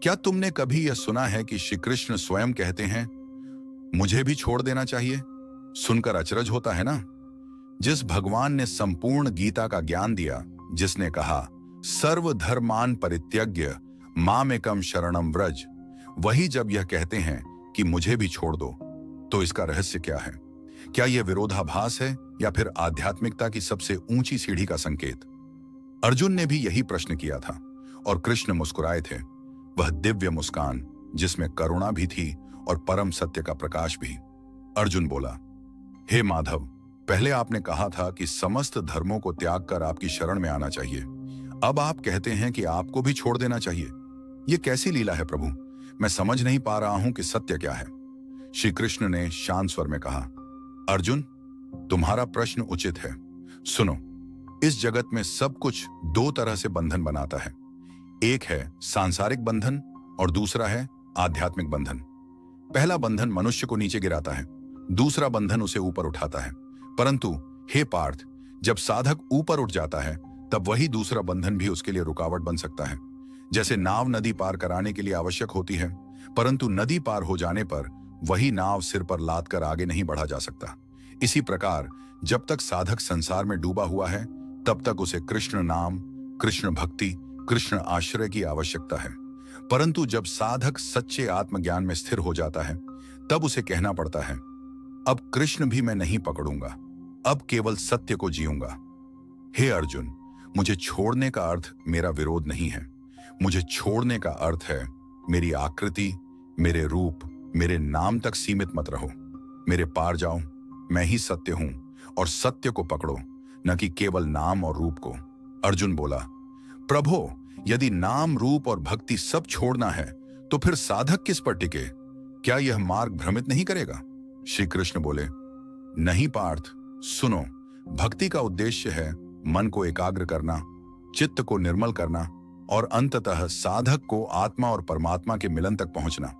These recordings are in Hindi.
क्या तुमने कभी यह सुना है कि श्री कृष्ण स्वयं कहते हैं, मुझे भी छोड़ देना चाहिए? सुनकर अचरज होता है ना। जिस भगवान ने संपूर्ण गीता का ज्ञान दिया, जिसने कहा सर्वधर्मान परित्यज्य मामेकम शरणम व्रज, वही जब यह कहते हैं कि मुझे भी छोड़ दो, तो इसका रहस्य क्या है? क्या यह विरोधाभास है या फिर आध्यात्मिकता की सबसे ऊंची सीढ़ी का संकेत? अर्जुन ने भी यही प्रश्न किया था और कृष्ण मुस्कुराए थे, वह दिव्य मुस्कान जिसमें करुणा भी थी और परम सत्य का प्रकाश भी। अर्जुन बोला, हे माधव, पहले आपने कहा था कि समस्त धर्मों को त्याग कर आपकी शरण में आना चाहिए। अब आप कहते हैं कि आपको भी छोड़ देना चाहिए। यह कैसी लीला है प्रभु? मैं समझ नहीं पा रहा हूं कि सत्य क्या है। श्री कृष्ण ने शांत स्वर में कहा, अर्जुन, तुम्हारा प्रश्न उचित है। सुनो, इस जगत में सब कुछ दो तरह से बंधन बनाता है। एक है सांसारिक बंधन और दूसरा है आध्यात्मिक बंधन। पहला बंधन मनुष्य को नीचे गिराता है, दूसरा बंधन उसे ऊपर उठाता है। परंतु हे पार्थ, जब साधक ऊपर उठ जाता है तब वही दूसरा बंधन भी उसके लिए रुकावट बन सकता है। जैसे नाव नदी पार कराने के लिए आवश्यक होती है, परंतु नदी पार हो जाने पर वही नाव सिर पर लाद कर आगे नहीं बढ़ा जा सकता। इसी प्रकार जब तक साधक संसार में डूबा हुआ है तब तक उसे कृष्ण नाम, कृष्ण भक्ति, कृष्ण आश्रय की आवश्यकता है। परंतु जब साधक सच्चे आत्मज्ञान में स्थिर हो जाता है तब उसे कहना पड़ता है, अब कृष्ण भी मैं नहीं पकड़ूंगा, अब केवल सत्य को जीऊंगा। हे अर्जुन, मुझे छोड़ने का अर्थ मेरा विरोध नहीं है। मुझे छोड़ने का अर्थ है मेरी आकृति, मेरे रूप, मेरे नाम तक सीमित मत रहो। मेरे पार जाओ, मैं ही सत्य हूं और सत्य को पकड़ो, न कि केवल नाम और रूप को। अर्जुन बोला, प्रभो, यदि नाम, रूप और भक्ति सब छोड़ना है तो फिर साधक किस पर टिके? क्या यह मार्ग भ्रमित नहीं करेगा? श्री कृष्ण बोले, नहीं पार्थ, सुनो, भक्ति का उद्देश्य है मन को एकाग्र करना, चित्त को निर्मल करना और अंततः साधक को आत्मा और परमात्मा के मिलन तक पहुंचना।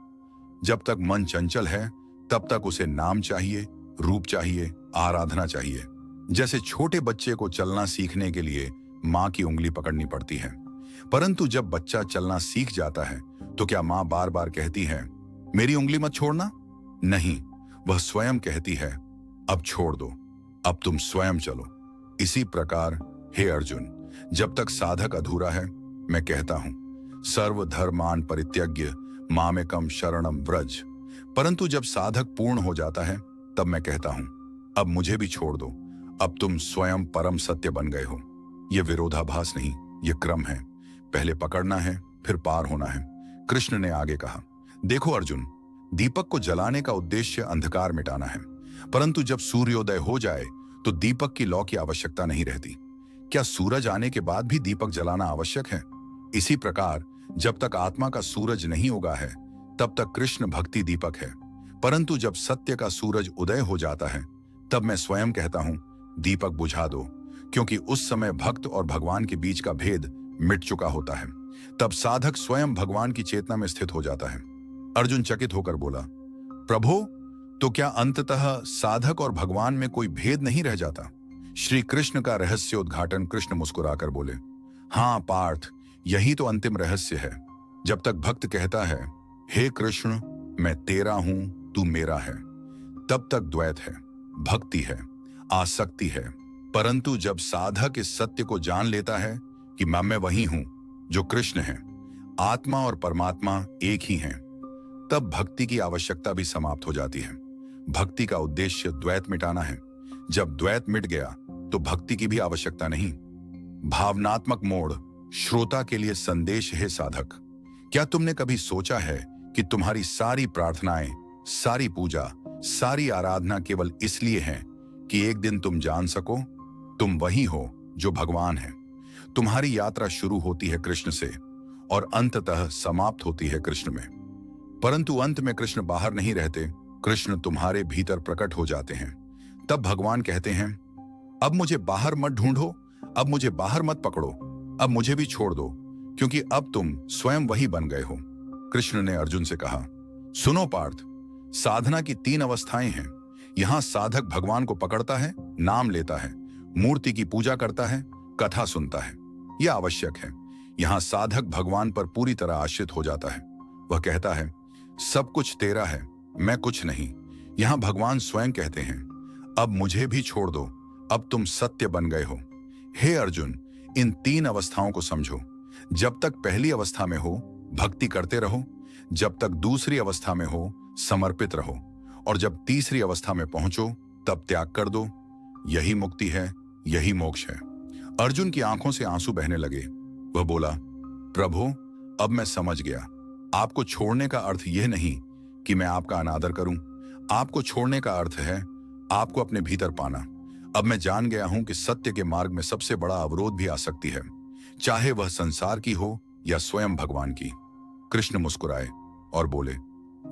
जब तक मन चंचल है तब तक उसे नाम चाहिए, रूप चाहिए, आराधना चाहिए। जैसे छोटे बच्चे को चलना सीखने के लिए मां की उंगली पकड़नी पड़ती है, परंतु जब बच्चा चलना सीख जाता है तो क्या मां बार बार कहती है, मेरी उंगली मत छोड़ना? नहीं, वह स्वयं कहती है, अब छोड़ दो, अब तुम स्वयं चलो। इसी प्रकार हे अर्जुन, जब तक साधक अधूरा है मैं कहता हूं सर्वधर्मान परित्यज्य मामेकम शरणम व्रज, परंतु जब साधक पूर्ण हो जाता है तब मैं कहता हूं, अब मुझे भी छोड़ दो, अब तुम स्वयं परम सत्य बन गए हो। यह विरोधाभास नहीं, यह क्रम है। पहले पकड़ना है, फिर पार होना है। कृष्ण ने आगे कहा, देखो अर्जुन, दीपक को जलाने का उद्देश्य अंधकार मिटाना है, परंतु जब सूर्योदय हो जाए तो दीपक की लौ की आवश्यकता नहीं रहती। क्या सूरज आने के बाद भी दीपक जलाना आवश्यक है? इसी प्रकार जब तक आत्मा का सूरज नहीं उगा है तब तक कृष्ण भक्ति दीपक है, परंतु जब सत्य का सूरज उदय हो जाता है तब मैं स्वयं कहता हूं, दीपक बुझा दो, क्योंकि उस समय भक्त और भगवान के बीच का भेद मिट चुका होता है। तब साधक स्वयं भगवान की चेतना में स्थित हो जाता है। अर्जुन चकित होकर बोला, प्रभो, तो क्या अंततः साधक और भगवान में कोई भेद नहीं रह जाता? श्री कृष्ण का रहस्योद्घाटन कृष्ण मुस्कुराकर बोले, हां पार्थ, यही तो अंतिम रहस्य है। जब तक भक्त कहता है, हे कृष्ण, मैं तेरा हूं, तू मेरा है, तब तक द्वैत है, भक्ति है, आसक्ति है। परंतु जब साधक इस सत्य को जान लेता है कि मैं वही हूं जो कृष्ण है, आत्मा और परमात्मा एक ही हैं, तब भक्ति की आवश्यकता भी समाप्त हो जाती है। भक्ति का उद्देश्य द्वैत मिटाना है। जब द्वैत मिट गया तो भक्ति की भी आवश्यकता नहीं। भावनात्मक मोड़ श्रोता के लिए संदेश है साधक। क्या तुमने कभी सोचा है कि तुम्हारी सारी प्रार्थनाएं, सारी पूजा, सारी आराधना केवल इसलिए है कि एक दिन तुम जान सको तुम वही हो जो भगवान है। तुम्हारी यात्रा शुरू होती है कृष्ण से और अंततः समाप्त होती है कृष्ण में, परंतु अंत में कृष्ण बाहर नहीं रहते, कृष्ण तुम्हारे भीतर प्रकट हो जाते हैं। तब भगवान कहते हैं, अब मुझे बाहर मत ढूंढो, अब मुझे बाहर मत पकड़ो, अब मुझे भी छोड़ दो, क्योंकि अब तुम स्वयं वही बन गए हो। कृष्ण ने अर्जुन से कहा, सुनो पार्थ, साधना की 3 अवस्थाएं हैं। यहां साधक भगवान को पकड़ता है, नाम लेता है, मूर्ति की पूजा करता है, कथा सुनता है। यह आवश्यक है। यहाँ साधक भगवान पर पूरी तरह आश्रित हो जाता है। वह कहता है, सब कुछ तेरा है, मैं कुछ नहीं। यहाँ भगवान स्वयं कहते हैं, अब मुझे भी छोड़ दो, अब तुम सत्य बन गए हो। हे अर्जुन, इन 3 अवस्थाओं को समझो। जब तक पहली अवस्था में हो, भक्ति करते रहो। जब तक दूसरी अवस्था में हो, समर्पित रहो। और जब तीसरी अवस्था में पहुंचो, तब त्याग कर दो। यही मुक्ति है, यही मोक्ष है। अर्जुन की आंखों से आंसू बहने लगे। वह बोला, प्रभु, अब मैं समझ गया। आपको छोड़ने का अर्थ यह नहीं कि मैं आपका अनादर करूं। आपको छोड़ने का अर्थ है आपको अपने भीतर पाना। अब मैं जान गया हूं कि सत्य के मार्ग में सबसे बड़ा अवरोध भी आसक्ति है, चाहे वह संसार की हो या स्वयं भगवान की। कृष्ण मुस्कुराए और बोले,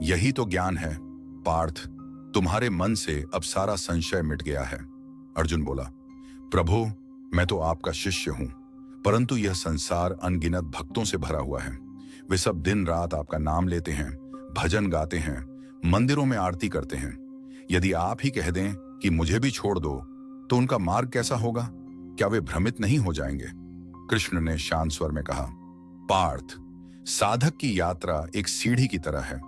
यही तो ज्ञान है पार्थ, तुम्हारे मन से अब सारा संशय मिट गया है। अर्जुन बोला, प्रभु, मैं तो आपका शिष्य हूं, परंतु यह संसार अनगिनत भक्तों से भरा हुआ है। वे सब दिन रात आपका नाम लेते हैं, भजन गाते हैं, मंदिरों में आरती करते हैं। यदि आप ही कह दें कि मुझे भी छोड़ दो, तो उनका मार्ग कैसा होगा? क्या वे भ्रमित नहीं हो जाएंगे? कृष्ण ने शांत स्वर में कहा, पार्थ, साधक की यात्रा एक सीढ़ी की तरह है।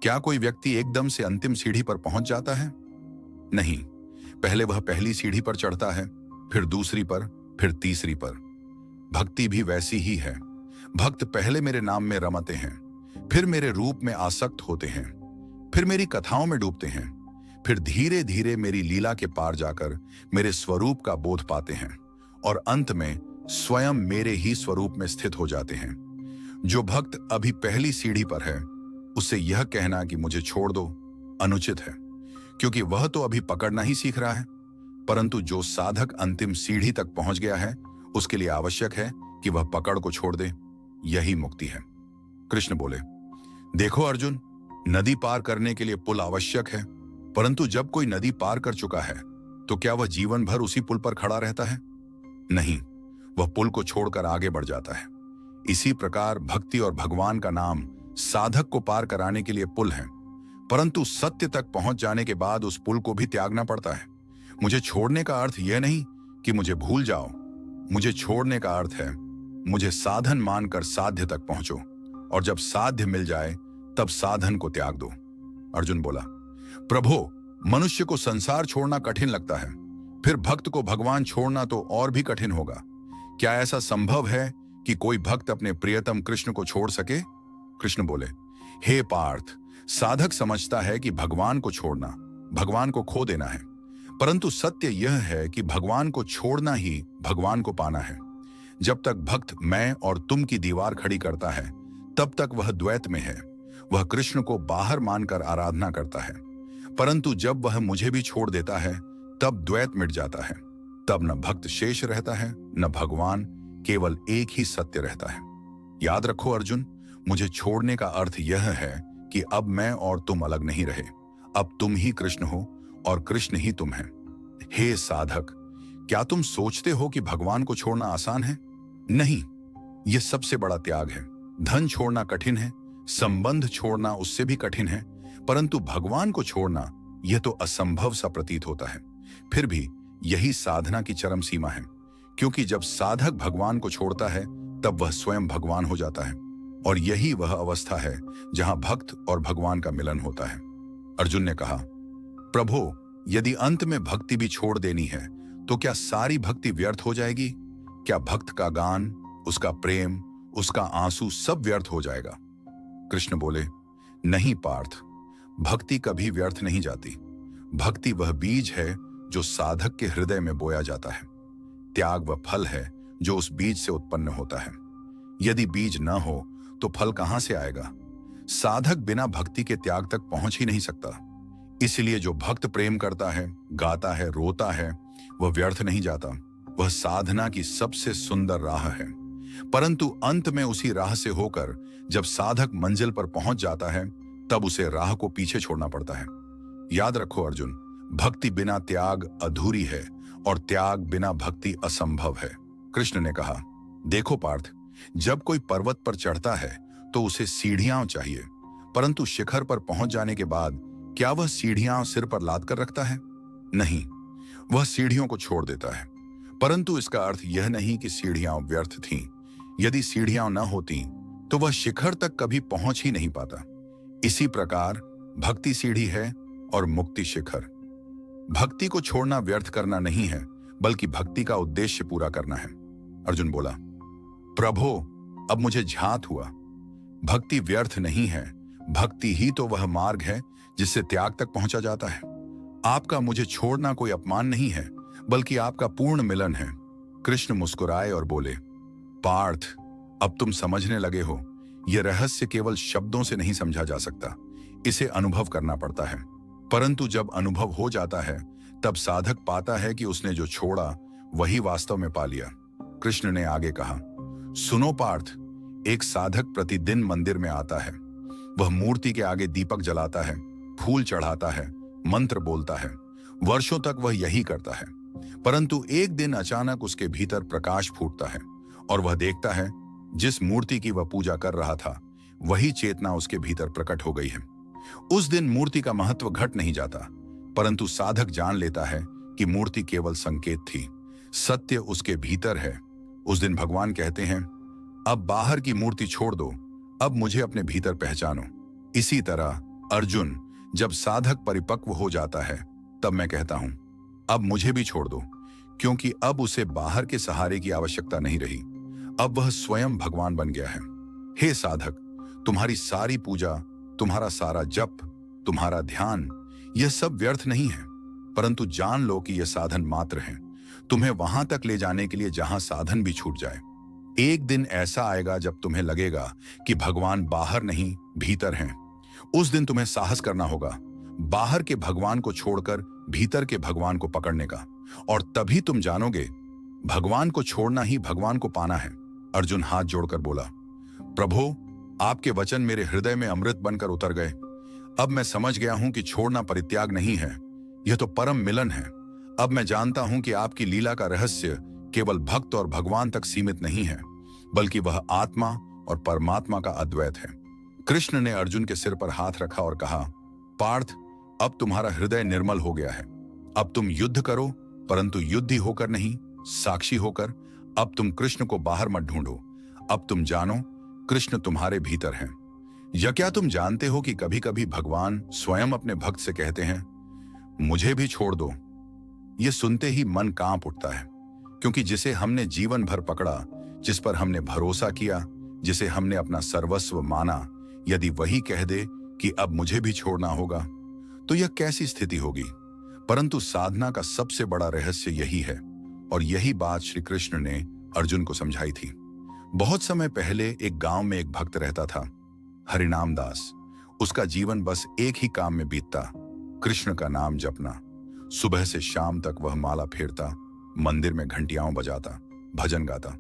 क्या कोई व्यक्ति एकदम से अंतिम सीढ़ी पर पहुंच जाता है? नहीं, पहले वह पहली सीढ़ी पर चढ़ता है, फिर दूसरी पर, फिर तीसरी पर। भक्ति भी वैसी ही है। भक्त पहले मेरे नाम में रमते हैं, फिर मेरे रूप में आसक्त होते हैं, फिर मेरी कथाओं में डूबते हैं, फिर धीरे धीरे मेरी लीला के पार जाकर मेरे स्वरूप का बोध पाते हैं और अंत में स्वयं मेरे ही स्वरूप में स्थित हो जाते हैं। जो भक्त अभी पहली सीढ़ी पर है, उससे यह कहना कि मुझे छोड़ दो अनुचित है, क्योंकि वह तो अभी पकड़ना ही सीख रहा है। परंतु जो साधक अंतिम सीढ़ी तक पहुंच गया है, उसके लिए आवश्यक है कि वह पकड़ को छोड़ दे। यही मुक्ति है। कृष्ण बोले, देखो अर्जुन, नदी पार करने के लिए पुल आवश्यक है, परंतु जब कोई नदी पार कर चुका है, तो क्या वह जीवन भर उसी पुल पर खड़ा रहता है? नहीं, वह पुल को छोड़कर आगे बढ़ जाता है। इसी प्रकार भक्ति और भगवान का नाम साधक को पार कराने के लिए पुल है, परंतु सत्य तक पहुंच जाने के बाद उस पुल को भी त्यागना पड़ता है। मुझे छोड़ने का अर्थ यह नहीं कि मुझे भूल जाओ। मुझे छोड़ने का अर्थ है मुझे साधन मानकर साध्य तक पहुंचो, और जब साध्य मिल जाए तब साधन को त्याग दो। अर्जुन बोला, प्रभु, मनुष्य को संसार छोड़ना कठिन लगता है, फिर भक्त को भगवान छोड़ना तो और भी कठिन होगा। क्या ऐसा संभव है कि कोई भक्त अपने प्रियतम कृष्ण को छोड़ सके? कृष्ण बोले, हे पार्थ, साधक समझता है कि भगवान को छोड़ना भगवान को खो देना है, परंतु सत्य यह है कि भगवान को छोड़ना ही भगवान को पाना है। जब तक भक्त मैं और तुम की दीवार खड़ी करता है, तब तक वह द्वैत में है। वह कृष्ण को बाहर मानकर आराधना करता है, परंतु जब वह मुझे भी छोड़ देता है, तब द्वैत मिट जाता है। तब न भक्त शेष रहता है, न भगवान, केवल एक ही सत्य रहता है। याद रखो अर्जुन, मुझे छोड़ने का अर्थ यह है कि अब मैं और तुम अलग नहीं रहे। अब तुम ही कृष्ण हो और कृष्ण ही तुम हैं। हे साधक, क्या तुम सोचते हो कि भगवान को छोड़ना आसान है? नहीं, यह सबसे बड़ा त्याग है। धन छोड़ना कठिन है, संबंध छोड़ना उससे भी कठिन है, परंतु भगवान को छोड़ना यह तो असंभव सा प्रतीत होता है। फिर भी यही साधना की चरम सीमा है, क्योंकि जब साधक भगवान को छोड़ता है, तब वह स्वयं भगवान हो जाता है, और यही वह अवस्था है जहां भक्त और भगवान का मिलन होता है। अर्जुन ने कहा, प्रभु, यदि अंत में भक्ति भी छोड़ देनी है, तो क्या सारी भक्ति व्यर्थ हो जाएगी? क्या भक्त का गान, उसका प्रेम, उसका आंसू सब व्यर्थ हो जाएगा? कृष्ण बोले, नहीं पार्थ, भक्ति कभी व्यर्थ नहीं जाती। भक्ति वह बीज है जो साधक के हृदय में बोया जाता है। त्याग वह फल है जो उस बीज से उत्पन्न होता है। यदि बीज न हो तो फल कहां से आएगा? साधक बिना भक्ति के त्याग तक पहुंच ही नहीं सकता। इसलिए जो भक्त प्रेम करता है, गाता है, रोता है, वह व्यर्थ नहीं जाता। वह साधना की सबसे सुंदर राह है। परंतु अंत में उसी राह से होकर जब साधक मंजिल पर पहुंच जाता है, तब उसे राह को पीछे छोड़ना पड़ता है। याद रखो अर्जुन, भक्ति बिना त्याग अधूरी है और त्याग बिना भक्ति असंभव है। कृष्ण ने कहा, देखो पार्थ, जब कोई पर्वत पर चढ़ता है तो उसे सीढ़ियां चाहिए, परंतु शिखर पर पहुंच जाने के बाद क्या वह सीढ़ियां सिर पर लाद कर रखता है? नहीं, वह सीढ़ियों को छोड़ देता है। परंतु इसका अर्थ यह नहीं कि सीढ़ियां व्यर्थ थीं। यदि सीढ़ियां न होती तो वह शिखर तक कभी पहुंच ही नहीं पाता। इसी प्रकार भक्ति सीढ़ी है और मुक्ति शिखर। भक्ति को छोड़ना व्यर्थ करना नहीं है, बल्कि भक्ति का उद्देश्य पूरा करना है। अर्जुन बोला, प्रभो, अब मुझे झात हुआ। भक्ति व्यर्थ नहीं है, भक्ति ही तो वह मार्ग है जिससे त्याग तक पहुंचा जाता है। आपका मुझे छोड़ना कोई अपमान नहीं है, बल्कि आपका पूर्ण मिलन है। कृष्ण मुस्कुराए और बोले, पार्थ, अब तुम समझने लगे हो। यह रहस्य केवल शब्दों से नहीं समझा जा सकता, इसे अनुभव करना पड़ता है। परंतु जब अनुभव हो जाता है तब साधक पाता है कि उसने जो छोड़ा वही वास्तव में पा लिया। कृष्ण ने आगे कहा, सुनो पार्थ, एक साधक प्रतिदिन मंदिर में आता है। वह मूर्ति के आगे दीपक जलाता है, फूल चढ़ाता है, मंत्र बोलता है। वर्षों तक वह यही करता है। परंतु एक दिन अचानक उसके भीतर प्रकाश फूटता है और वह देखता है जिस मूर्ति की वह पूजा कर रहा था वही चेतना उसके भीतर प्रकट हो गई है। उस दिन मूर्ति का महत्व घट नहीं जाता, परंतु साधक जान लेता है कि मूर्ति केवल संकेत थी, सत्य उसके भीतर है। उस दिन भगवान कहते हैं, अब बाहर की मूर्ति छोड़ दो, अब मुझे अपने भीतर पहचानो। इसी तरह अर्जुन, जब साधक परिपक्व हो जाता है तब मैं कहता हूं, अब मुझे भी छोड़ दो, क्योंकि अब उसे बाहर के सहारे की आवश्यकता नहीं रही। अब वह स्वयं भगवान बन गया है। हे साधक, तुम्हारी सारी पूजा, तुम्हारा सारा जप, तुम्हारा ध्यान, यह सब व्यर्थ नहीं है, परंतु जान लो कि यह साधन मात्र है, तुम्हें वहां तक ले जाने के लिए जहां साधन भी छूट जाए। एक दिन ऐसा आएगा जब तुम्हें लगेगा कि भगवान बाहर नहीं भीतर हैं। उस दिन तुम्हें साहस करना होगा बाहर के भगवान को छोड़कर भीतर के भगवान को पकड़ने का, और तभी तुम जानोगे भगवान को छोड़ना ही भगवान को पाना है। अर्जुन हाथ जोड़कर बोला, प्रभो, आपके वचन मेरे हृदय में अमृत बनकर उतर गए। अब मैं समझ गया हूं कि छोड़ना परित्याग नहीं है, यह तो परम मिलन है। अब मैं जानता हूं कि आपकी लीला का रहस्य केवल भक्त और भगवान तक सीमित नहीं है, बल्कि वह आत्मा और परमात्मा का अद्वैत है। कृष्ण ने अर्जुन के सिर पर हाथ रखा और कहा, पार्थ, अब तुम्हारा हृदय निर्मल हो गया है। अब तुम युद्ध करो, परंतु युद्धि होकर नहीं, साक्षी होकर। अब तुम कृष्ण को बाहर मत ढूंढो, अब तुम जानो कृष्ण तुम्हारे भीतर हैं। या क्या तुम जानते हो कि कभी कभी भगवान स्वयं अपने भक्त से कहते हैं, मुझे भी छोड़ दो। यह सुनते ही मन कांप उठता है, क्योंकि जिसे हमने जीवन भर पकड़ा, जिस पर हमने भरोसा किया, जिसे हमने अपना सर्वस्व माना, यदि वही कह दे कि अब मुझे भी छोड़ना होगा, तो यह कैसी स्थिति होगी। परंतु साधना का सबसे बड़ा रहस्य यही है, और यही बात श्री कृष्ण ने अर्जुन को समझाई थी। बहुत समय पहले एक गांव में एक भक्त रहता था, हरिनाम दास। उसका जीवन बस एक ही काम में बीतता, कृष्ण का नाम जपना। सुबह से शाम तक वह माला फेरता, मंदिर में घंटियां बजाता, भजन गाता।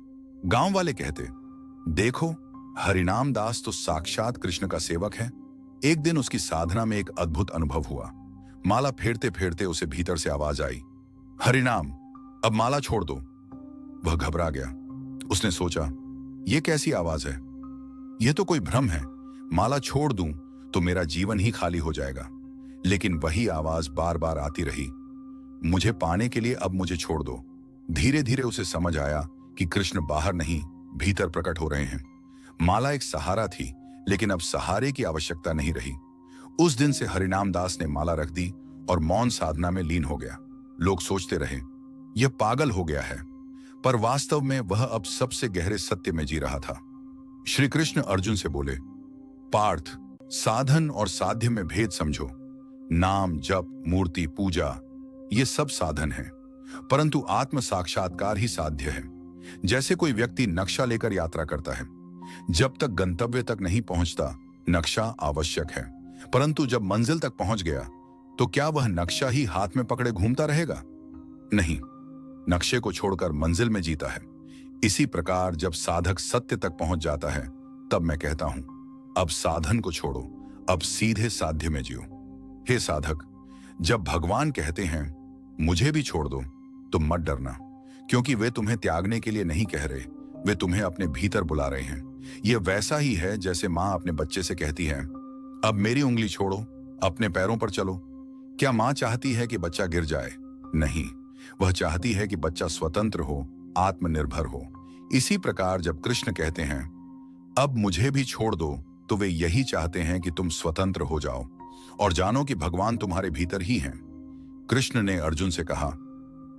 गांव वाले कहते, देखो, हरिनाम दास तो साक्षात कृष्ण का सेवक है। एक दिन उसकी साधना में एक अद्भुत अनुभव हुआ। माला फेरते फेरते उसे भीतर से आवाज आई, हरिनाम, अब माला छोड़ दो। वह घबरा गया। उसने सोचा, यह कैसी आवाज है? यह तो कोई भ्रम है। माला छोड़ दूं तो मेरा जीवन ही खाली हो जाएगा। लेकिन वही आवाज बार बार आती रही, मुझे पाने के लिए अब मुझे छोड़ दो। धीरे धीरे उसे समझ आया कि कृष्ण बाहर नहीं भीतर प्रकट हो रहे हैं। माला एक सहारा थी, लेकिन अब सहारे की आवश्यकता नहीं रही। उस दिन से हरिनाम दास ने माला रख दी और मौन साधना में लीन हो गया। लोग सोचते रहे, यह पागल हो गया है, पर वास्तव में वह अब सबसे गहरे सत्य में जी रहा था। श्री कृष्ण अर्जुन से बोले, पार्थ, साधन और साध्य में भेद समझो। नाम, जप, मूर्ति, पूजा, ये सब साधन हैं, परंतु आत्म साक्षात्कार ही साध्य है। जैसे कोई व्यक्ति नक्शा लेकर यात्रा करता है, जब तक गंतव्य तक नहीं पहुंचता नक्शा आवश्यक है, परंतु जब मंजिल तक पहुंच गया तो क्या वह नक्शा ही हाथ में पकड़े घूमता रहेगा? नहीं, नक्शे को छोड़कर मंजिल में जीता है। इसी प्रकार जब साधक सत्य तक पहुंच जाता है तब मैं कहता हूं, अब साधन को छोड़ो, अब सीधे साध्य में जियो। हे साधक, जब भगवान कहते हैं मुझे भी छोड़ दो, तो मत डरना, क्योंकि वे तुम्हें त्यागने के लिए नहीं कह रहे, वे तुम्हें अपने भीतर बुला रहे हैं। यह वैसा ही है जैसे माँ अपने बच्चे से कहती है, अब मेरी उंगली छोड़ो, अपने पैरों पर चलो। क्या माँ चाहती है कि बच्चा गिर जाए? नहीं, वह चाहती है कि बच्चा स्वतंत्र हो, आत्मनिर्भर हो। इसी प्रकार जब कृष्ण कहते हैं अब मुझे भी छोड़ दो, तो वे यही चाहते हैं कि तुम स्वतंत्र हो जाओ और जानो कि भगवान तुम्हारे भीतर ही हैं। कृष्ण ने अर्जुन से कहा,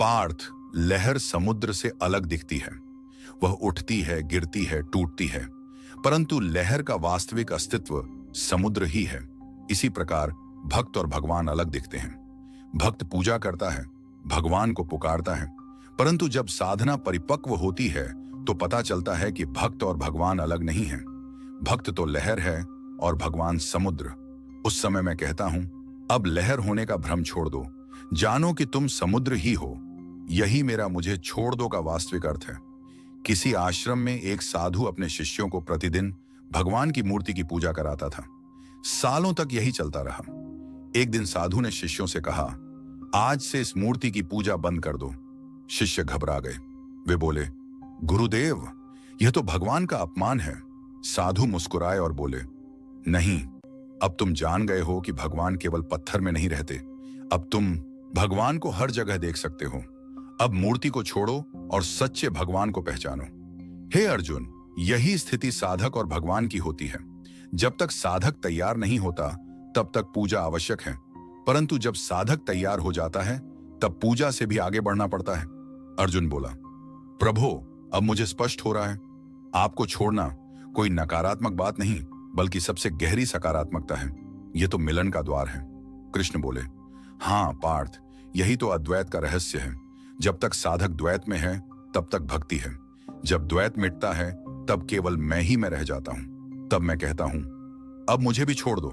पार्थ, लहर समुद्र से अलग दिखती है। वह उठती है, गिरती है, टूटती है, परंतु लहर का वास्तविक अस्तित्व समुद्र ही है। इसी प्रकार भक्त और भगवान अलग दिखते हैं। भक्त पूजा करता है, भगवान को पुकारता है, परंतु जब साधना परिपक्व होती है तो पता चलता है कि भक्त और भगवान अलग नहीं है। भक्त तो लहर है और भगवान समुद्र। उस समय मैं कहता हूं, अब लहर होने का भ्रम छोड़ दो, जानो कि तुम समुद्र ही हो। यही मेरा मुझे छोड़ दो का वास्तविक अर्थ है। किसी आश्रम में एक साधु अपने शिष्यों को प्रतिदिन भगवान की मूर्ति की पूजा कराता था। सालों तक यही चलता रहा। एक दिन साधु ने शिष्यों से कहा, आज से इस मूर्ति की पूजा बंद कर दो। शिष्य घबरा गए। वे बोले, गुरुदेव, यह तो भगवान का अपमान है। साधु मुस्कुराए और बोले, नहीं, अब तुम जान गए हो कि भगवान केवल पत्थर में नहीं रहते। अब तुम भगवान को हर जगह देख सकते हो। अब मूर्ति को छोड़ो और सच्चे भगवान को पहचानो। हे अर्जुन, यही स्थिति साधक और भगवान की होती है। जब तक साधक तैयार नहीं होता तब तक पूजा आवश्यक है, परंतु जब साधक तैयार हो जाता है तब पूजा से भी आगे बढ़ना पड़ता है। अर्जुन बोला, प्रभो, अब मुझे स्पष्ट हो रहा है, आपको छोड़ना कोई नकारात्मक बात नहीं बल्कि सबसे गहरी सकारात्मकता है। यह तो मिलन का द्वार है। कृष्ण बोले, हाँ पार्थ, यही तो अद्वैत का रहस्य है। जब तक साधक द्वैत में है तब तक भक्ति है। जब द्वैत मिटता है तब केवल मैं ही मैं रह जाता हूं। तब मैं कहता हूं, अब मुझे भी छोड़ दो।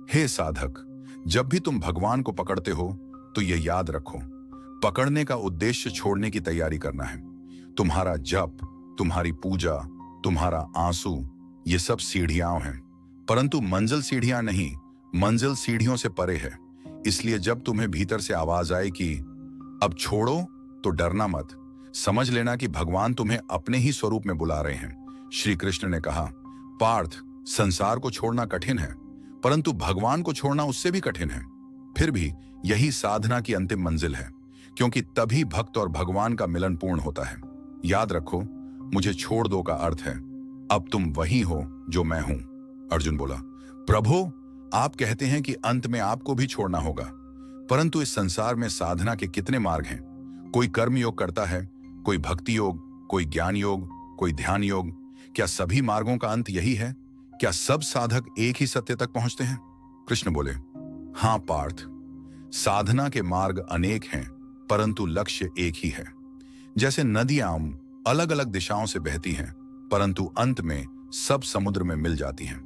हे साधक, जब भी तुम भगवान को पकड़ते हो तो यह याद रखो, पकड़ने का उद्देश्य छोड़ने की तैयारी करना है। तुम्हारा जप, तुम्हारी पूजा, तुम्हारा आंसू, ये सब सीढ़ियां हैं, परंतु मंजिल सीढ़ियां नहीं, मंजिल सीढ़ियों से परे है। इसलिए जब तुम्हें भीतर से आवाज आए कि अब छोड़ो, तो डरना मत। समझ लेना कि भगवान तुम्हें अपने ही स्वरूप में बुला रहे हैं। श्री कृष्ण ने कहा, पार्थ, संसार को छोड़ना कठिन है, परंतु भगवान को छोड़ना उससे भी कठिन है। फिर भी यही साधना की अंतिम मंजिल है, क्योंकि तभी भक्त और भगवान का मिलन पूर्ण होता है। याद रखो, मुझे छोड़ दो का अर्थ है अब तुम वही हो जो मैं हूं। अर्जुन बोला, प्रभु, आप कहते हैं कि अंत में आपको भी छोड़ना होगा, परंतु इस संसार में साधना के कितने मार्ग हैं। कोई कर्म योग करता है, कोई भक्ति योग, कोई ज्ञान योग, कोई ध्यान योग। क्या सभी मार्गों का अंत यही है? क्या सब साधक एक ही सत्य तक पहुंचते हैं? कृष्ण बोले, हां पार्थ, साधना के मार्ग अनेक हैं, परंतु लक्ष्य एक ही है। जैसे नदियां अलग अलग दिशाओं से बहती हैं, परंतु अंत में सब समुद्र में मिल जाती हैं।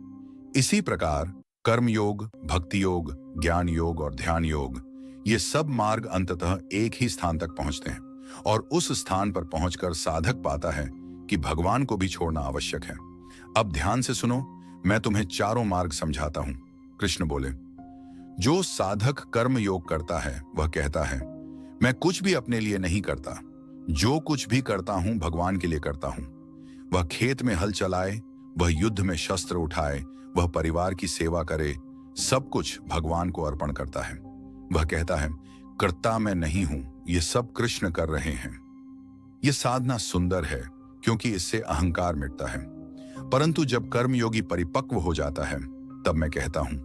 इसी प्रकार कर्म योग, भक्ति योग, ज्ञान योग और ध्यान योग, ये सब मार्ग अंततः एक ही स्थान तक पहुंचते हैं, और उस स्थान पर पहुंचकर साधक पाता है कि भगवान को भी छोड़ना आवश्यक है। अब ध्यान से सुनो, मैं तुम्हें चारों मार्ग समझाता हूं। कृष्ण बोले, जो साधक कर्म योग करता है वह कहता है, मैं कुछ भी अपने लिए नहीं करता, जो कुछ भी करता हूं भगवान के लिए करता हूं। वह खेत में हल चलाए, वह युद्ध में शस्त्र उठाए, वह परिवार की सेवा करे, सब कुछ भगवान को अर्पण करता है। वह कहता है, कर्ता मैं नहीं हूं, ये सब कृष्ण कर रहे हैं। यह साधना सुंदर है क्योंकि इससे अहंकार मिटता है, परंतु जब कर्मयोगी परिपक्व हो जाता है तब मैं कहता हूं,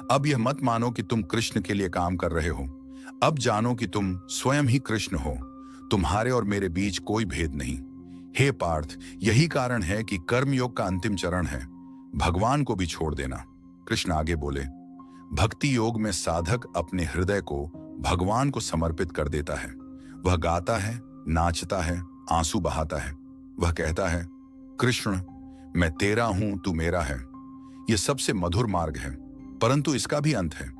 अब यह मत मानो कि तुम कृष्ण के लिए काम कर रहे हो, अब जानो कि तुम स्वयं ही कृष्ण हो। तुम्हारे और मेरे बीच कोई भेद नहीं। हे पार्थ, यही कारण है कि कर्मयोग का अंतिम चरण है भगवान को भी छोड़ देना। कृष्ण आगे बोले, भक्ति योग में साधक अपने हृदय को भगवान को समर्पित कर देता है। वह गाता है, नाचता है, आंसू बहाता है। वह कहता है, कृष्ण, मैं तेरा हूं, तू मेरा है। यह सबसे मधुर मार्ग है, परंतु इसका भी अंत है,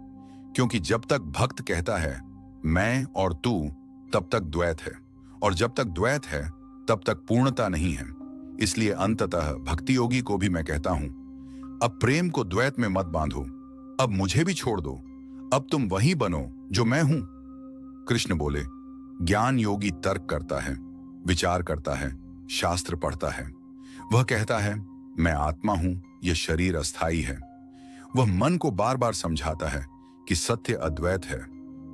क्योंकि जब तक भक्त कहता है मैं और तू, तब तक द्वैत है, और जब तक द्वैत है तब तक पूर्णता नहीं है। इसलिए अंततः भक्ति योगी को भी मैं कहता हूं, अब प्रेम को द्वैत में मत बांधो, अब मुझे भी छोड़ दो, अब तुम वही बनो जो मैं हूं। कृष्ण बोले, ज्ञान योगी तर्क करता है, विचार करता है, शास्त्र पढ़ता है। वह कहता है, मैं आत्मा हूं, यह शरीर अस्थाई है। वह मन को बार बार समझाता है कि सत्य अद्वैत है,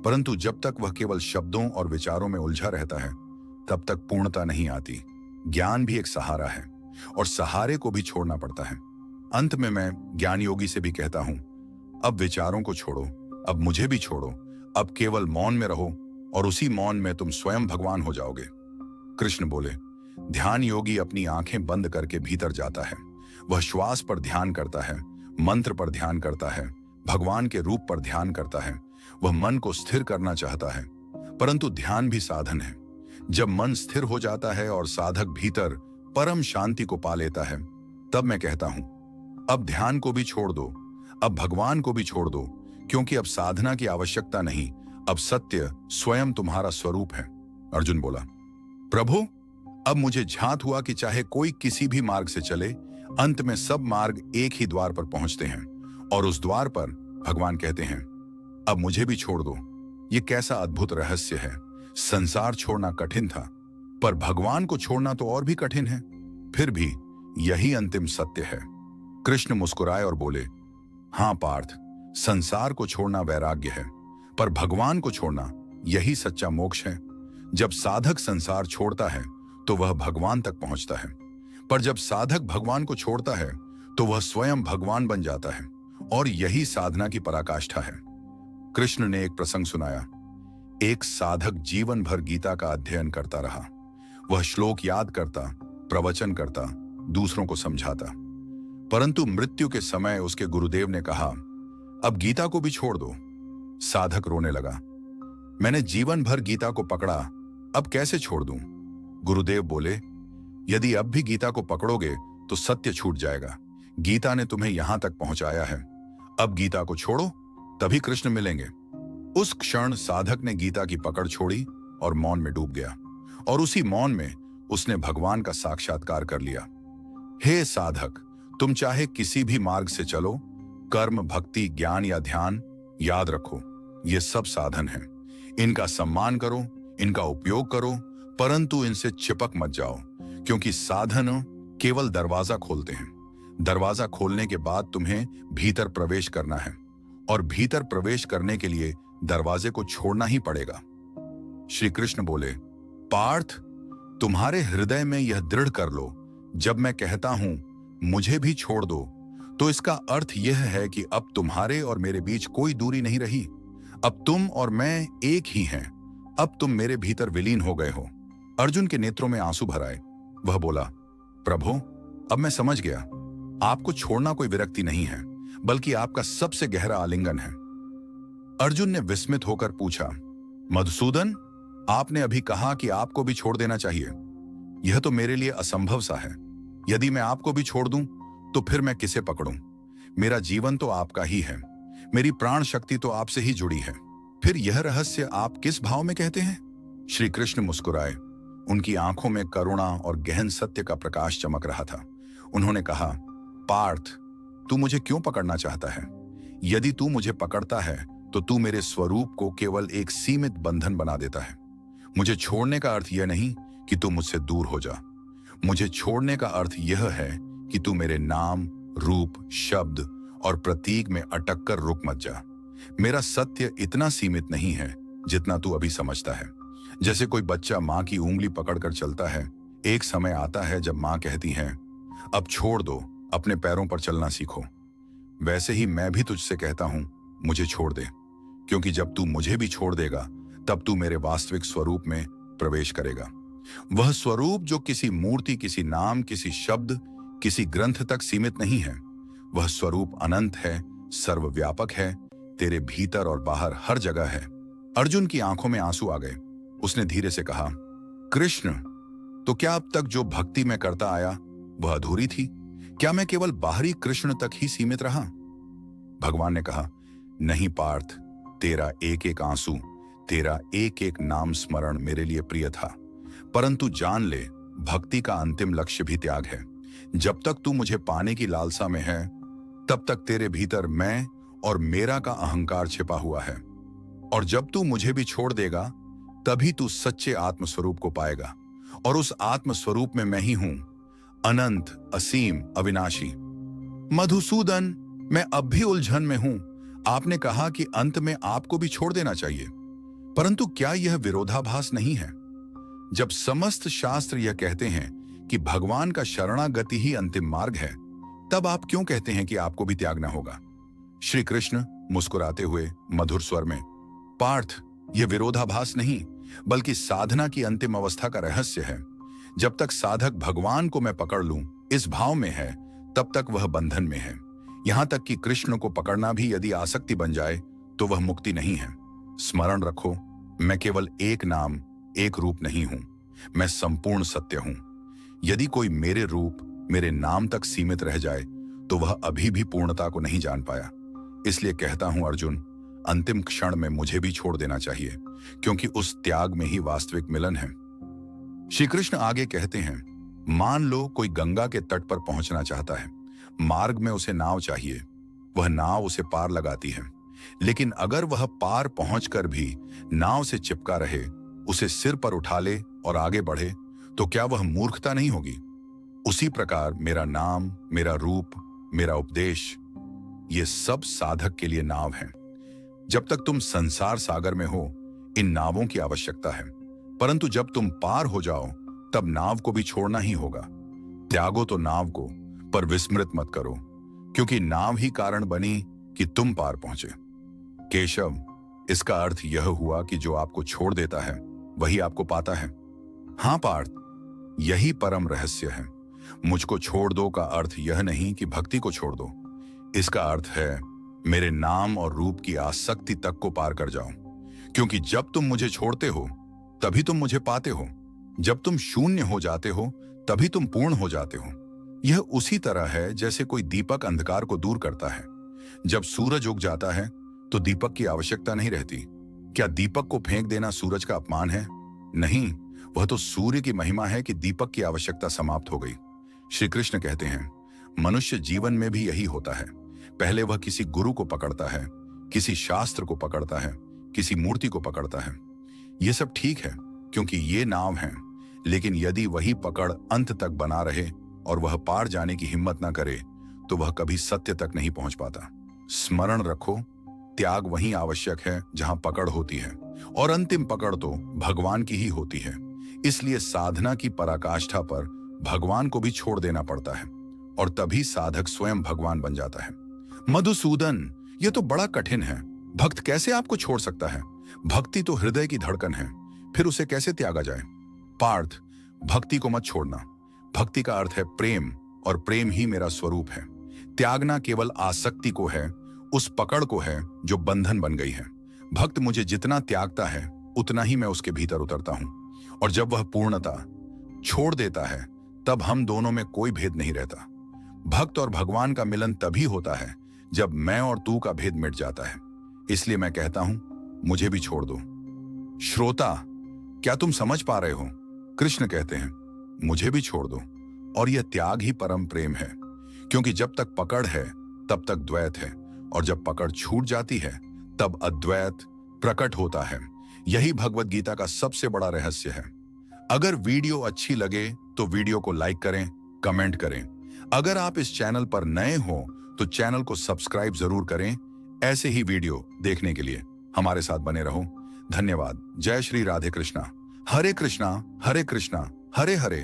परंतु जब तक वह केवल शब्दों और विचारों में उलझा रहता है तब तक पूर्णता नहीं आती। ज्ञान भी एक सहारा है और सहारे को भी छोड़ना पड़ता है। अंत में मैं ज्ञान योगी से भी कहता हूं, अब विचारों को छोड़ो, अब मुझे भी छोड़ो, अब केवल मौन में रहो और उसी मौन में तुम स्वयं भगवान हो जाओगे। कृष्ण बोले, ध्यान योगी अपनी आंखें बंद करके भीतर जाता है। वह श्वास पर ध्यान करता है, मंत्र पर ध्यान करता है, भगवान के रूप पर ध्यान करता है। वह मन को स्थिर करना चाहता है, परंतु ध्यान भी साधन है। जब मन स्थिर हो जाता है और साधक भीतर परम शांति को पा लेता है, तब मैं कहता हूं, अब ध्यान को भी छोड़ दो, अब भगवान को भी छोड़ दो, क्योंकि अब साधना की आवश्यकता नहीं, अब सत्य स्वयं तुम्हारा स्वरूप है। अर्जुन बोला, प्रभु, अब मुझे झांत हुआ कि चाहे कोई किसी भी मार्ग से चले, अंत में सब मार्ग एक ही द्वार पर पहुंचते हैं और उस द्वार पर भगवान कहते हैं, अब मुझे भी छोड़ दो। ये कैसा अद्भुत रहस्य है। संसार छोड़ना कठिन था, पर भगवान को छोड़ना तो और भी कठिन है। फिर भी यही अंतिम सत्य है। कृष्ण मुस्कुराए और बोले, हां पार्थ, संसार को छोड़ना वैराग्य है, पर भगवान को छोड़ना यही सच्चा मोक्ष है। जब साधक संसार छोड़ता है तो वह भगवान तक पहुंचता है, पर जब साधक भगवान को छोड़ता है तो वह स्वयं भगवान बन जाता है, और यही साधना की पराकाष्ठा है। कृष्ण ने एक प्रसंग सुनाया। एक साधक जीवन भर गीता का अध्ययन करता रहा। वह श्लोक याद करता, प्रवचन करता, दूसरों को समझाता, परंतु मृत्यु के समय उसके गुरुदेव ने कहा, अब गीता को भी छोड़ दो। साधक रोने लगा, मैंने जीवन भर गीता को पकड़ा, अब कैसे छोड़ दूं? गुरुदेव बोले, यदि अब भी गीता को पकड़ोगे तो सत्य छूट जाएगा। गीता ने तुम्हें यहां तक पहुंचाया है, अब गीता को छोड़ो, तभी कृष्ण मिलेंगे। उस क्षण साधक ने गीता की पकड़ छोड़ी और मौन में डूब गया, और उसी मौन में उसने भगवान का साक्षात्कार कर लिया। हे साधक, तुम चाहे किसी भी मार्ग से चलो, कर्म, भक्ति, ज्ञान या ध्यान, याद रखो, ये सब साधन हैं। इनका सम्मान करो, इनका उपयोग करो, परंतु इनसे चिपक मत जाओ, क्योंकि साधन केवल दरवाजा खोलते हैं। दरवाजा खोलने के बाद तुम्हें भीतर प्रवेश करना है, और भीतर प्रवेश करने के लिए दरवाजे को छोड़ना ही पड़ेगा। श्री कृष्ण बोले, पार्थ, तुम्हारे हृदय में यह दृढ़ कर लो, जब मैं कहता हूं मुझे भी छोड़ दो, तो इसका अर्थ यह है कि अब तुम्हारे और मेरे बीच कोई दूरी नहीं रही। अब तुम और मैं एक ही हैं। अब तुम मेरे भीतर विलीन हो गए हो। अर्जुन के नेत्रों में आंसू भर आए। वह बोला, प्रभु, अब मैं समझ गया, आपको छोड़ना कोई विरक्ति नहीं है, बल्कि आपका सबसे गहरा आलिंगन है। अर्जुन ने विस्मित होकर पूछा, मधुसूदन, आपने अभी कहा कि आपको भी छोड़ देना चाहिए। यह तो मेरे लिए असंभव सा है। यदि मैं आपको भी छोड़ दूं, तो फिर मैं किसे पकड़ूं? मेरा जीवन तो आपका ही है, मेरी प्राण शक्ति तो आपसे ही जुड़ी है। फिर यह रहस्य आप किस भाव में कहते हैं? श्री कृष्ण मुस्कुराए। उनकी आंखों में करुणा और गहन सत्य का प्रकाश चमक रहा था। उन्होंने कहा, पार्थ, तू मुझे क्यों पकड़ना चाहता है? यदि तू मुझे पकड़ता है तो तू मेरे स्वरूप को केवल एक सीमित बंधन बना देता है। मुझे छोड़ने का अर्थ यह नहीं कि तू मुझसे दूर हो जा। मुझे छोड़ने का अर्थ यह है कि तू मेरे नाम, रूप, शब्द और प्रतीक में अटक कर रुक मत जा। मेरा सत्य इतना सीमित नहीं है जितना तू अभी समझता है। जैसे कोई बच्चा माँ की उंगली पकड़कर चलता है, एक समय आता है जब माँ कहती है, अब छोड़ दो, अपने पैरों पर चलना सीखो। वैसे ही मैं भी तुझसे कहता हूं, मुझे छोड़ दे, क्योंकि जब तू मुझे भी छोड़ देगा, तब तू मेरे वास्तविक स्वरूप में प्रवेश करेगा। वह स्वरूप जो किसी मूर्ति, किसी नाम, किसी शब्द, किसी ग्रंथ तक सीमित नहीं है। वह स्वरूप अनंत है, सर्वव्यापक है, तेरे भीतर और बाहर हर जगह है। अर्जुन की आंखों में आंसू आ गए। उसने धीरे से कहा, कृष्ण, तो क्या अब तक जो भक्ति मैं करता आया वह अधूरी थी? क्या मैं केवल बाहरी कृष्ण तक ही सीमित रहा? भगवान ने कहा, नहीं पार्थ, तेरा एक एक आंसू, तेरा एक एक नाम स्मरण मेरे लिए प्रिय था, परंतु जान ले, भक्ति का अंतिम लक्ष्य भी त्याग है। जब तक तू मुझे पाने की लालसा में है, तब तक तेरे भीतर मैं और मेरा का अहंकार छिपा हुआ है, और जब तू मुझे भी छोड़ देगा, तभी तू सच्चे आत्मस्वरूप को पाएगा, और उस आत्मस्वरूप में मैं ही हूं, अनंत, असीम, अविनाशी। मधुसूदन, मैं अब भी उलझन में हूं। आपने कहा कि अंत में आपको भी छोड़ देना चाहिए, परंतु क्या यह विरोधाभास नहीं है? जब समस्त शास्त्र यह कहते हैं कि भगवान का शरणागति ही अंतिम मार्ग है, तब आप क्यों कहते हैं कि आपको भी त्यागना होगा? श्री कृष्ण मुस्कुराते हुए मधुर स्वर में, पार्थ, यह विरोधाभास नहीं बल्कि साधना की अंतिम अवस्था का रहस्य है। जब तक साधक भगवान को मैं पकड़ लूं इस भाव में है, तब तक वह बंधन में है। यहां तक कि कृष्ण को पकड़ना भी यदि आसक्ति बन जाए तो वह मुक्ति नहीं है। स्मरण रखो, मैं केवल एक नाम एक रूप नहीं हूं, मैं संपूर्ण सत्य हूं। यदि कोई मेरे रूप मेरे नाम तक सीमित रह जाए तो वह अभी भी पूर्णता को नहीं जान पाया। इसलिए कहता हूं अर्जुन, अंतिम क्षण में मुझे भी छोड़ देना चाहिए, क्योंकि उस त्याग में ही वास्तविक मिलन है। श्री कृष्ण आगे कहते हैं, मान लो कोई गंगा के तट पर पहुंचना चाहता है। मार्ग में उसे नाव चाहिए, वह नाव उसे पार लगाती है। लेकिन अगर वह पार पहुंचकर भी नाव से चिपका रहे, उसे सिर पर उठा ले और आगे बढ़े, तो क्या वह मूर्खता नहीं होगी? उसी प्रकार मेरा नाम, मेरा रूप, मेरा उपदेश, ये सब साधक के लिए नाव है। जब तक तुम संसार सागर में हो, इन नावों की आवश्यकता है, परंतु जब तुम पार हो जाओ तब नाव को भी छोड़ना ही होगा। त्यागो तो नाव को, पर विस्मृत मत करो, क्योंकि नाव ही कारण बनी कि तुम पार पहुंचे। केशव, इसका अर्थ यह हुआ कि जो आपको छोड़ देता है वही आपको पाता है। हां पार्थ, यही परम रहस्य है। मुझको छोड़ दो का अर्थ यह नहीं कि भक्ति को छोड़ दो, इसका अर्थ है मेरे नाम और रूप की आसक्ति तक को पार कर जाओ। क्योंकि जब तुम मुझे छोड़ते हो तभी तुम मुझे पाते हो, जब तुम शून्य हो जाते हो तभी तुम पूर्ण हो जाते हो। यह उसी तरह है जैसे कोई दीपक अंधकार को दूर करता है। जब सूरज उग जाता है तो दीपक की आवश्यकता नहीं रहती। क्या दीपक को फेंक देना सूरज का अपमान है? नहीं, वह तो सूर्य की महिमा है कि दीपक की आवश्यकता समाप्त हो गई। श्री कृष्ण कहते हैं, मनुष्य जीवन में भी यही होता है। पहले वह किसी गुरु को पकड़ता है, किसी शास्त्र को पकड़ता है, किसी मूर्ति को पकड़ता है। यह सब ठीक है क्योंकि ये नाव हैं, लेकिन यदि वही पकड़ अंत तक बना रहे और वह पार जाने की हिम्मत ना करे तो वह कभी सत्य तक नहीं पहुंच पाता। स्मरण रखो, त्याग वहीं आवश्यक है जहां पकड़ होती है, और अंतिम पकड़ तो भगवान की ही होती है। इसलिए साधना की पराकाष्ठा पर भगवान को भी छोड़ देना पड़ता है, और तभी साधक स्वयं भगवान बन जाता है। मधुसूदन, यह तो बड़ा कठिन है। भक्त कैसे आपको छोड़ सकता है? भक्ति तो हृदय की धड़कन है, फिर उसे कैसे त्यागा जाए? पार्थ, भक्ति को मत छोड़ना। भक्ति का अर्थ है प्रेम, और प्रेम ही मेरा स्वरूप है। त्यागना केवल आसक्ति को है, उस पकड़ को है जो बंधन बन गई है। भक्त मुझे जितना त्यागता है उतना ही मैं उसके भीतर उतरता हूं, और जब वह पूर्णता छोड़ देता है तब हम दोनों में कोई भेद नहीं रहता। भक्त और भगवान का मिलन तभी होता है जब मैं और तू का भेद मिट जाता है। इसलिए मैं कहता हूं, मुझे भी छोड़ दो। श्रोता, क्या तुम समझ पा रहे हो? कृष्ण कहते हैं, मुझे भी छोड़ दो, और यह त्याग ही परम प्रेम है। क्योंकि जब तक पकड़ है तब तक द्वैत है, और जब पकड़ छूट जाती है तब अद्वैत प्रकट होता है। यही भगवत गीता का सबसे बड़ा रहस्य है। अगर वीडियो अच्छी लगे तो वीडियो को लाइक करें, कमेंट करें। अगर आप इस चैनल पर नए हो तो चैनल को सब्सक्राइब जरूर करें। ऐसे ही वीडियो देखने के लिए हमारे साथ बने रहो। धन्यवाद। जय श्री राधे कृष्णा। हरे कृष्णा हरे कृष्णा हरे हरे